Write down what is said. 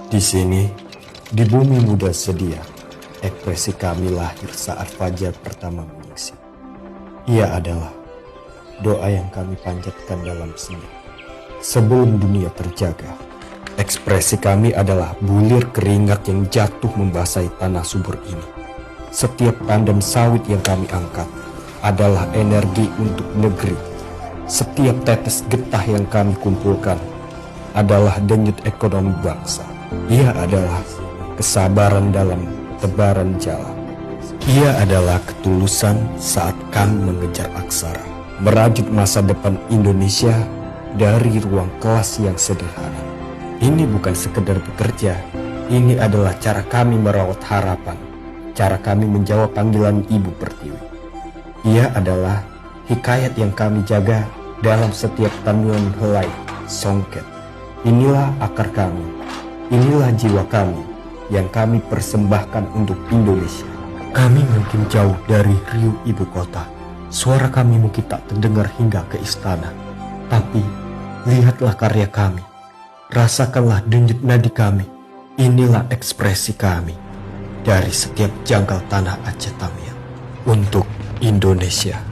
Di sini, di bumi muda sedia, ekspresi kami lahir saat fajar pertama menyingsi. Ia adalah doa yang kami panjatkan dalam senyum. Sebelum dunia terjaga, ekspresi kami adalah bulir keringat yang jatuh membasahi tanah subur ini. Setiap tandem sawit yang kami angkat adalah energi untuk negeri. Setiap tetes getah yang kami kumpulkan adalah denyut ekonomi bangsa. Ia adalah kesabaran dalam tebaran jalan. Ia adalah ketulusan saat kami mengejar aksara, merajut masa depan Indonesia dari ruang kelas yang sederhana. Ini bukan sekedar bekerja, ini adalah cara kami merawat harapan, cara kami menjawab panggilan Ibu Pertiwi. Ia adalah hikayat yang kami jaga dalam setiap tanduan helai songket. Inilah akar kami, inilah jiwa kami yang kami persembahkan untuk Indonesia. Kami mungkin jauh dari riuh ibu kota, suara kami mungkin tak terdengar hingga ke istana. Tapi lihatlah karya kami, rasakanlah denyut nadi kami. Inilah ekspresi kami dari setiap jangkal tanah Aceh Tamiang untuk Indonesia.